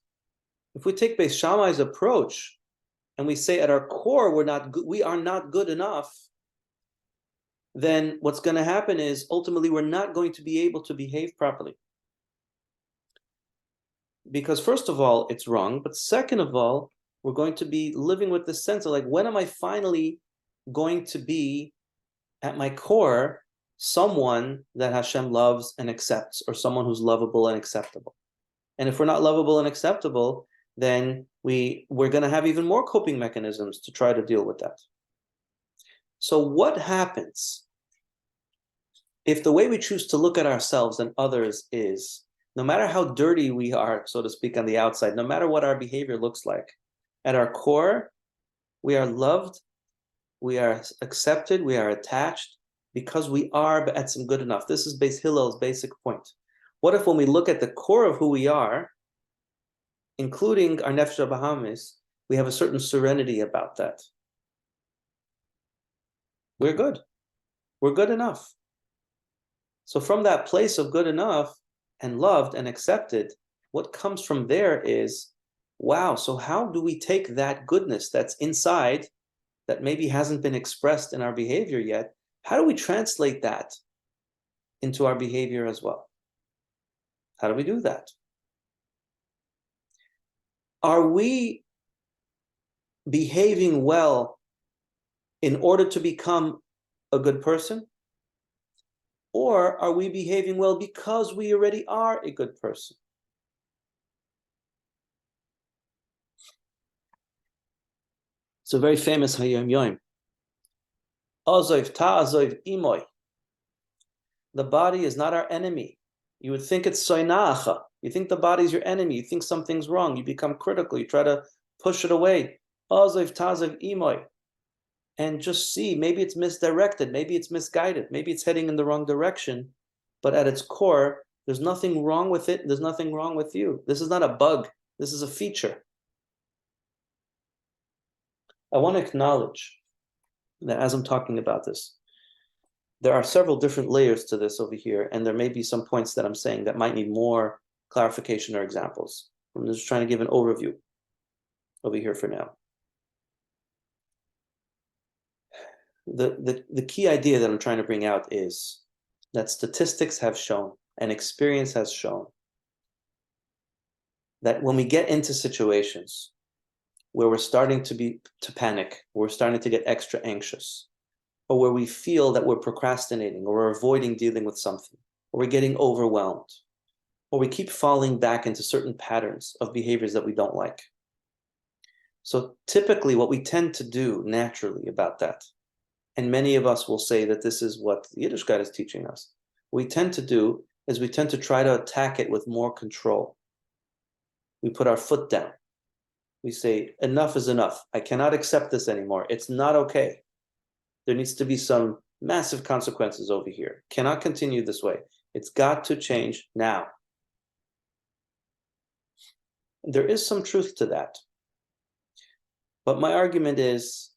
If we take Beis Shammai's approach and we say at our core we are not good enough, then what's going to happen is ultimately we're not going to be able to behave properly. Because first of all, it's wrong, but second of all, we're going to be living with the sense of like, when am I finally going to be at my core someone that Hashem loves and accepts, or someone who's lovable and acceptable? And if we're not lovable and acceptable, then we're going to have even more coping mechanisms to try to deal with that. So what happens if the way we choose to look at ourselves and others is, no matter how dirty we are, so to speak, on the outside, no matter what our behavior looks like, at our core, we are loved, we are accepted, we are attached, because we are be'etzem good enough. This is Beis Hillel's basic point. What if when we look at the core of who we are, including our nefesh bahamis, we have a certain serenity about that? We're good. We're good enough. So from that place of good enough and loved and accepted, what comes from there is, wow, so how do we take that goodness that's inside that maybe hasn't been expressed in our behavior yet? How do we translate that into our behavior as well? How do we do that? Are we behaving well in order to become a good person? Or are we behaving well because we already are a good person? It's a very famous Hayom Yom. Azov ta'azov imoy. The body is not our enemy. You would think it's soina'acha. You think the body is your enemy. You think something's wrong. You become critical. You try to push it away. Azov ta'azov imoy. And just see, maybe it's misdirected. Maybe it's misguided. Maybe it's heading in the wrong direction. But at its core, there's nothing wrong with it. There's nothing wrong with you. This is not a bug. This is a feature. I want to acknowledge that as I'm talking about this, there are several different layers to this over here, and there may be some points that I'm saying that might need more clarification or examples. I'm just trying to give an overview. over here for now. The key idea that I'm trying to bring out is that statistics have shown and experience has shown that when we get into situations where we're starting to panic, we're starting to get extra anxious, or where we feel that we're procrastinating or we're avoiding dealing with something, or we're getting overwhelmed, or we keep falling back into certain patterns of behaviors that we don't like. So typically what we tend to do naturally about that, and many of us will say that this is what the Yiddishkeit is teaching us, what we tend to do is we tend to try to attack it with more control. We put our foot down. We say, enough is enough. I cannot accept this anymore. It's not okay. There needs to be some massive consequences over here. Cannot continue this way. It's got to change now. There is some truth to that. But my argument is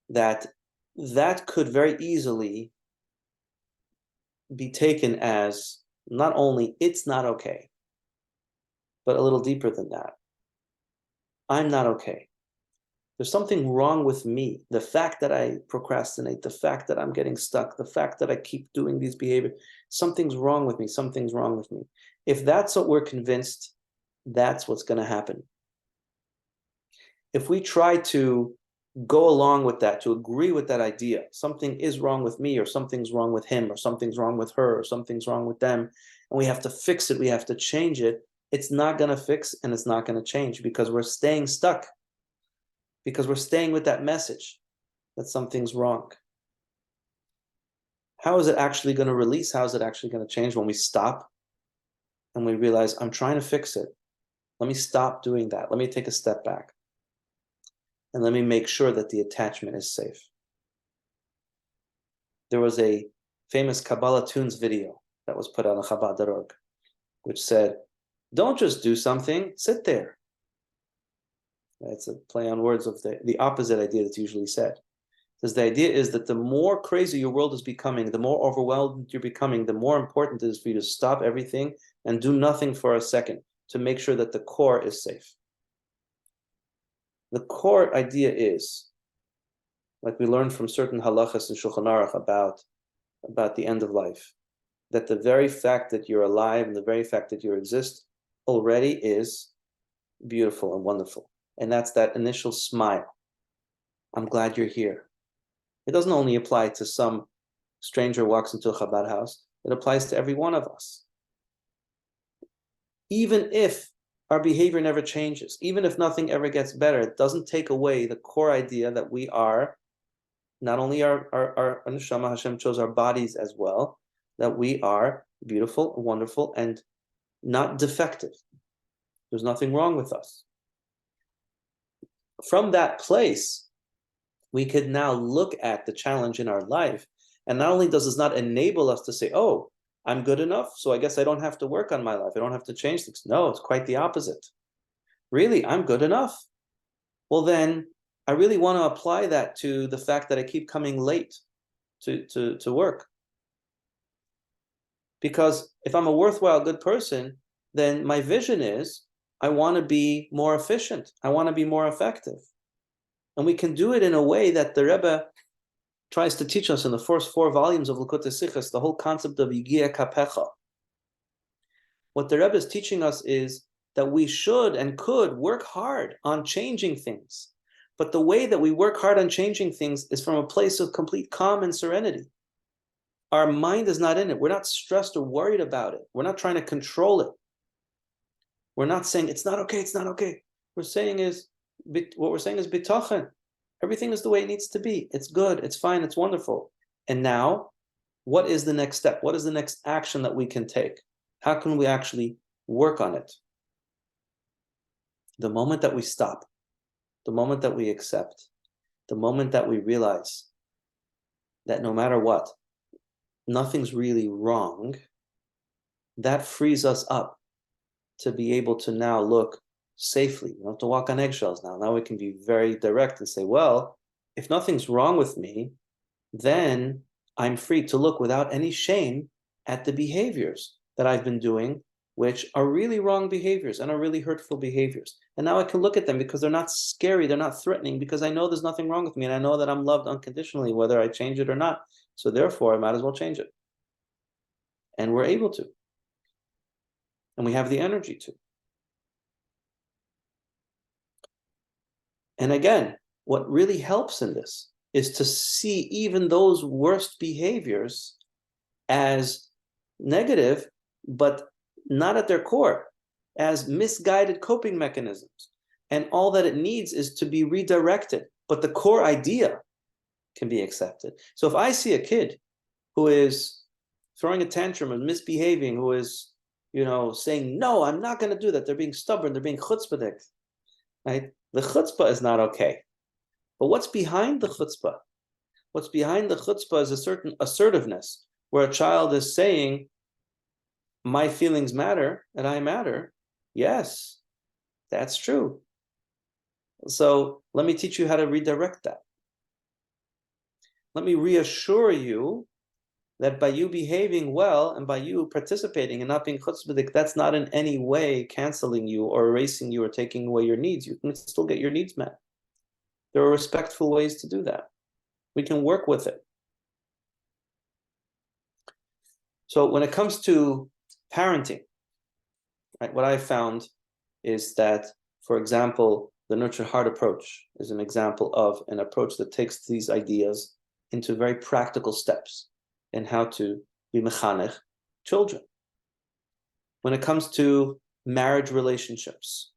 that that could very easily be taken as not only it's not okay, but a little deeper than that. I'm not okay. There's something wrong with me. The fact that I procrastinate, the fact that I'm getting stuck, the fact that I keep doing these behaviors, something's wrong with me, something's wrong with me. If that's what we're convinced, that's what's going to happen. If we try to go along with that, to agree with that idea, something is wrong with me, or something's wrong with him, or something's wrong with her, or something's wrong with them, and we have to fix it, we have to change it, it's not going to fix and it's not going to change because we're staying stuck. Because we're staying with that message that something's wrong. How is it actually going to release? How is it actually going to change when we stop and we realize, I'm trying to fix it. Let me stop doing that. Let me take a step back. And let me make sure that the attachment is safe. There was a famous Kabbalah Tunes video that was put on Chabad.org, which said, don't just do something, sit there. It's a play on words of the opposite idea that's usually said. Because the idea is that the more crazy your world is becoming, the more overwhelmed you're becoming, the more important it is for you to stop everything and do nothing for a second to make sure that the core is safe. The core idea is, like we learned from certain halachas in Shulchan Aruch about the end of life, that the very fact that you're alive and the very fact that you exist already is beautiful and wonderful. And that's that initial smile. I'm glad you're here. It doesn't only apply to some stranger who walks into a Chabad house. It applies to every one of us. Even if our behavior never changes, even if nothing ever gets better, it doesn't take away the core idea that we are, not only our neshama, Hashem chose our bodies as well, that we are beautiful, wonderful, and not defective. There's nothing wrong with us. From that place, we could now look at the challenge in our life, and not only does this not enable us to say, oh, I'm good enough, so I guess I don't have to work on my life, I don't have to change things. No, it's quite the opposite. Really, I'm good enough. Well then, I really want to apply that to the fact that I keep coming late to work. Because if I'm a worthwhile, good person, then my vision is, I want to be more efficient. I want to be more effective. And we can do it in a way that the Rebbe tries to teach us in the first 4 volumes of Likutei Sichos, the whole concept of Yigia Kapecha. What the Rebbe is teaching us is that we should and could work hard on changing things. But the way that we work hard on changing things is from a place of complete calm and serenity. Our mind is not in it. We're not stressed or worried about it. We're not trying to control it. We're not saying it's not okay, it's not okay. What we're saying is bitachon. Everything is the way it needs to be. It's good, it's fine, it's wonderful. And now, what is the next step? What is the next action that we can take? How can we actually work on it? The moment that we stop, the moment that we accept, the moment that we realize that no matter what, nothing's really wrong, that frees us up to be able to now look safely. We don't have to walk on eggshells now. Now we can be very direct and say, well, if nothing's wrong with me, then I'm free to look without any shame at the behaviors that I've been doing, which are really wrong behaviors and are really hurtful behaviors. And now I can look at them because they're not scary, they're not threatening, because I know there's nothing wrong with me, and I know that I'm loved unconditionally, whether I change it or not. So therefore, I might as well change it. And we're able to. And we have the energy to. And again, what really helps in this is to see even those worst behaviors as negative, but not at their core, as misguided coping mechanisms. And all that it needs is to be redirected. But the core idea can be accepted. So if I see a kid who is throwing a tantrum and misbehaving, who is, saying, no, I'm not going to do that. They're being stubborn. They're being chutzpahdik, right? The chutzpah is not okay. But what's behind the chutzpah? What's behind the chutzpah is a certain assertiveness, where a child is saying, my feelings matter and I matter. Yes, that's true. So let me teach you how to redirect that. Let me reassure you that by you behaving well and by you participating and not being chutzpahdik, that's not in any way canceling you or erasing you or taking away your needs. You can still get your needs met. There are respectful ways to do that. We can work with it. So when it comes to parenting, right, what I found is that, for example, the nurture heart approach is an example of an approach that takes these ideas into very practical steps in how to be mechanech children. When it comes to marriage relationships,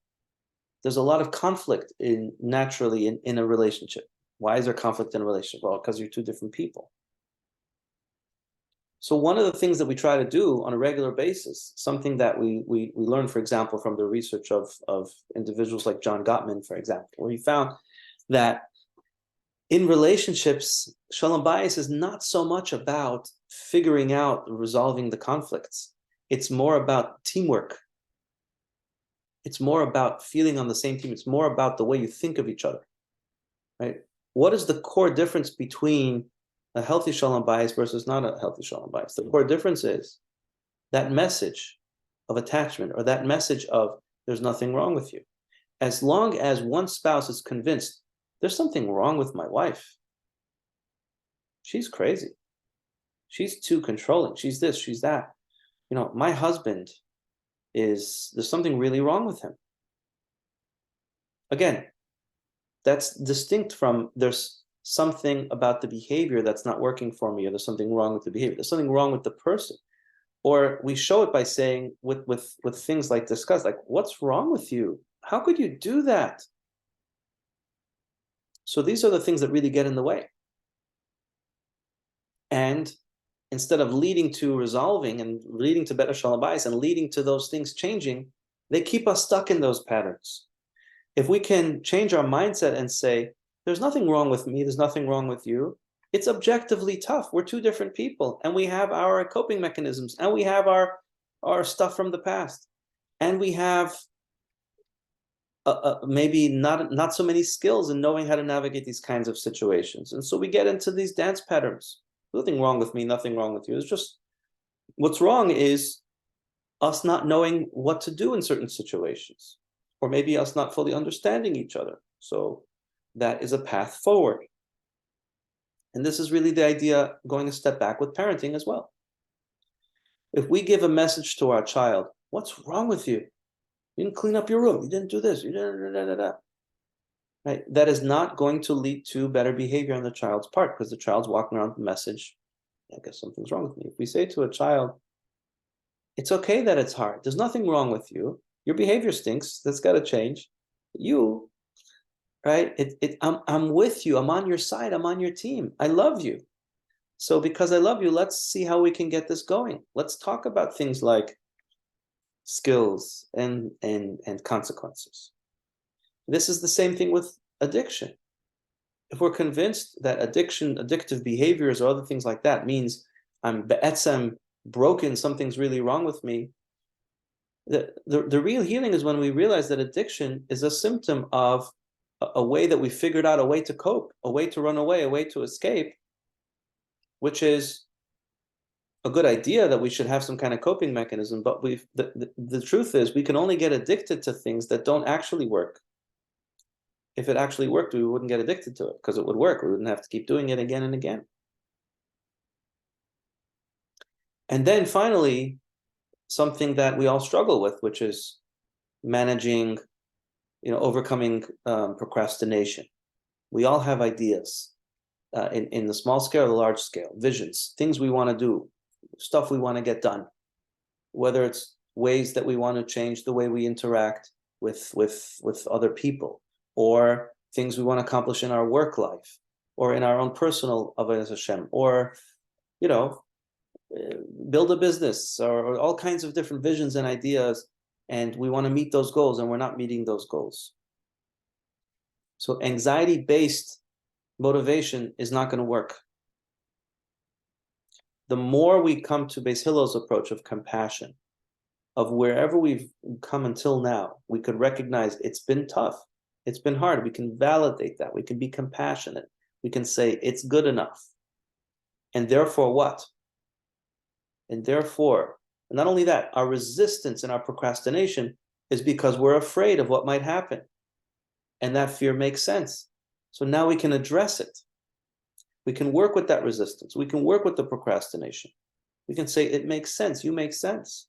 there's a lot of conflict naturally in a relationship. Why is there conflict in a relationship? Well, because you're two different people. So one of the things that we try to do on a regular basis, something that we learn, for example, from the research of individuals like John Gottman, for example, where he found that in relationships, sholom bayis is not so much about figuring out, resolving the conflicts. It's more about teamwork. It's more about feeling on the same team. It's more about the way you think of each other, right? What is the core difference between a healthy sholom bayis versus not a healthy sholom bayis? The core difference is that message of attachment, or that message of there's nothing wrong with you. As long as one spouse is convinced there's something wrong with my wife, she's crazy, she's too controlling, she's this, she's that, my husband there's something really wrong with him. Again, that's distinct from there's something about the behavior that's not working for me, or there's something wrong with the behavior. There's something wrong with the person. Or we show it by saying with things like disgust, like, what's wrong with you? How could you do that? So these are the things that really get in the way. And instead of leading to resolving and leading to better sholom bayis and leading to those things changing, they keep us stuck in those patterns. If we can change our mindset and say, there's nothing wrong with me, there's nothing wrong with you, it's objectively tough. We're two different people, and we have our coping mechanisms, and we have our stuff from the past, and we have maybe not so many skills in knowing how to navigate these kinds of situations. And so we get into these dance patterns. Nothing wrong with me, nothing wrong with you. It's just what's wrong is us not knowing what to do in certain situations, or maybe us not fully understanding each other. So that is a path forward. And this is really the idea, going a step back with parenting as well. If we give a message to our child, what's wrong with you? You didn't clean up your room, you didn't do this, you didn't, right? That is not going to lead to better behavior on the child's part, because the child's walking around with the message, I guess something's wrong with me. If we say to a child, it's okay that it's hard, there's nothing wrong with you, your behavior stinks, that's got to change. You, right? I'm with you, I'm on your side, I'm on your team, I love you. So because I love you, let's see how we can get this going. Let's talk about things like skills and consequences. This is the same thing with addiction. If we're convinced that addictive behaviors or other things like that means I'm be'etzem broken, something's really wrong with me, the real healing is when we realize that addiction is a symptom of a way that we figured out a way to cope, a way to run away, a way to escape, which is a good idea that we should have some kind of coping mechanism, but the truth is we can only get addicted to things that don't actually work. If it actually worked, we wouldn't get addicted to it because it would work. We wouldn't have to keep doing it again and again. And then finally, something that we all struggle with, which is managing, overcoming procrastination. We all have ideas in the small scale or the large scale, visions, things we want to do, stuff we want to get done, whether it's ways that we want to change the way we interact with other people, or things we want to accomplish in our work life, or in our own personal avodas Hashem, or build a business, or all kinds of different visions and ideas, and we want to meet those goals, and we're not meeting those goals. So anxiety-based motivation is not going to work. The more we come to Beis Hillel's approach of compassion, of wherever we've come until now, we could recognize it's been tough, it's been hard. We can validate that. We can be compassionate. We can say it's good enough. And therefore what? And therefore, not only that, our resistance and our procrastination is because we're afraid of what might happen. And that fear makes sense. So now we can address it. We can work with that resistance. We can work with the procrastination. We can say, it makes sense. You make sense.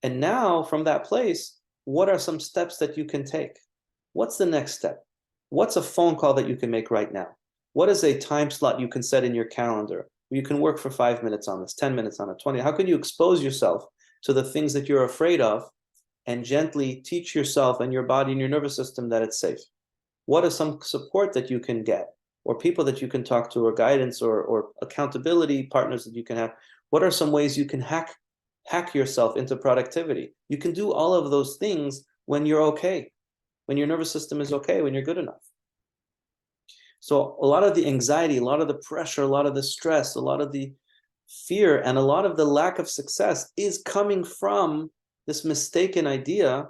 And now from that place, what are some steps that you can take? What's the next step? What's a phone call that you can make right now? What is a time slot you can set in your calendar where you can work for 5 minutes on this, 10 minutes on it, 20? How can you expose yourself to the things that you're afraid of and gently teach yourself and your body and your nervous system that it's safe? What is some support that you can get, or people that you can talk to, or guidance, or accountability partners that you can have? What are some ways you can hack yourself into productivity? You can do all of those things when you're okay, when your nervous system is okay, when you're good enough. So a lot of the anxiety, a lot of the pressure, a lot of the stress, a lot of the fear, and a lot of the lack of success is coming from this mistaken idea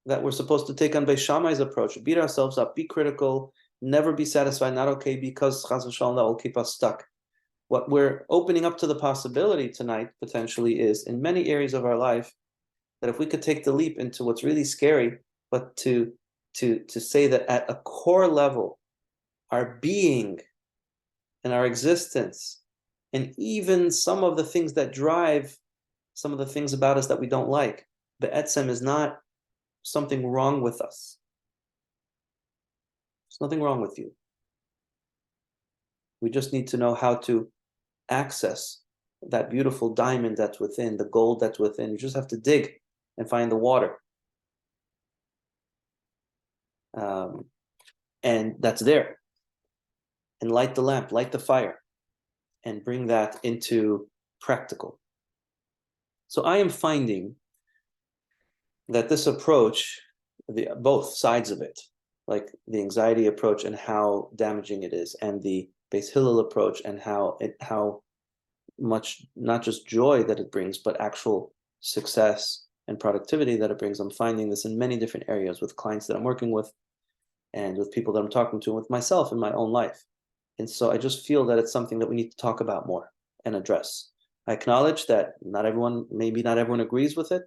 that we're supposed to take on Beis Shammai's approach, beat ourselves up, be critical, never be satisfied, not okay, because chas v'shalom, that will keep us stuck. What we're opening up to the possibility tonight, potentially, is in many areas of our life, that if we could take the leap into what's really scary, but to say that at a core level, our being and our existence, and even some of the things that drive some of the things about us that we don't like, be'etzem is not something wrong with us. There's nothing wrong with you. We just need to know how to access that beautiful diamond that's within, the gold that's within. You just have to dig and find the water. And that's there. And light the lamp, light the fire, and bring that into practical. So I am finding that this approach, both sides of it, like the anxiety approach and how damaging it is, and the Beis Hillel approach and how much not just joy that it brings, but actual success and productivity that it brings. I'm finding this in many different areas with clients that I'm working with, and with people that I'm talking to, and with myself in my own life. And so I just feel that it's something that we need to talk about more and address. I acknowledge that maybe not everyone agrees with it.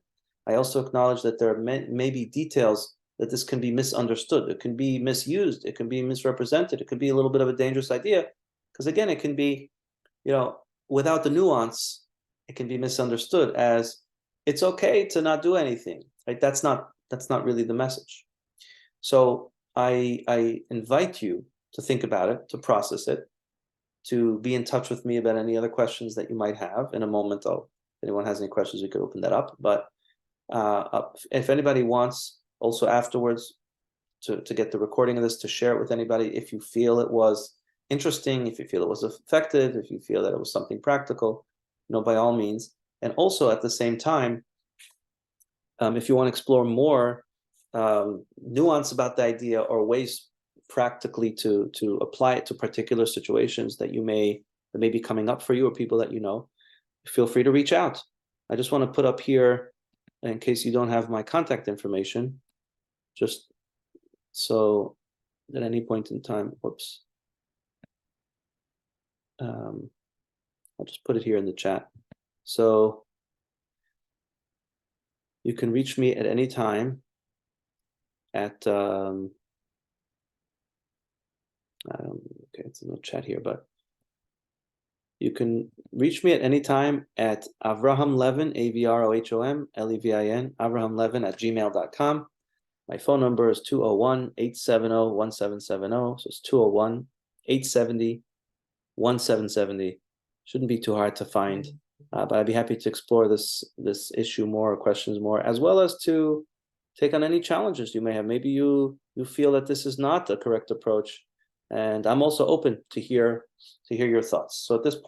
I also acknowledge that there are maybe details that this can be misunderstood. It can be misused. It can be misrepresented. It could be a little bit of a dangerous idea, because again, it can be, without the nuance, it can be misunderstood as it's okay to not do anything. Right? That's not really the message. So I invite you to think about it, to process it, to be in touch with me about any other questions that you might have. In a moment, if anyone has any questions, we could open that up. But if anybody wants also afterwards to get the recording of this, to share it with anybody, if you feel it was interesting, if you feel it was effective, if you feel that it was something practical, by all means. And also at the same time, if you want to explore more nuance about the idea, or ways practically to apply it to particular situations that may be coming up for you, or people that feel free to reach out. I just want to put up here, in case you don't have my contact information, just so at any point in time, I'll just put it here in the chat. So you can reach me at any time at okay, it's no chat here, but you can reach me at any time at Avraham Levin, AVROHOM LEVIN, Avraham Levin at gmail.com. My phone number is 201-870-1770. So it's 201-870-1770. Shouldn't be too hard to find, but I'd be happy to explore this issue more, or questions more, as well as to take on any challenges you may have. Maybe you feel that this is not the correct approach, and I'm also open to hear your thoughts. So at this point,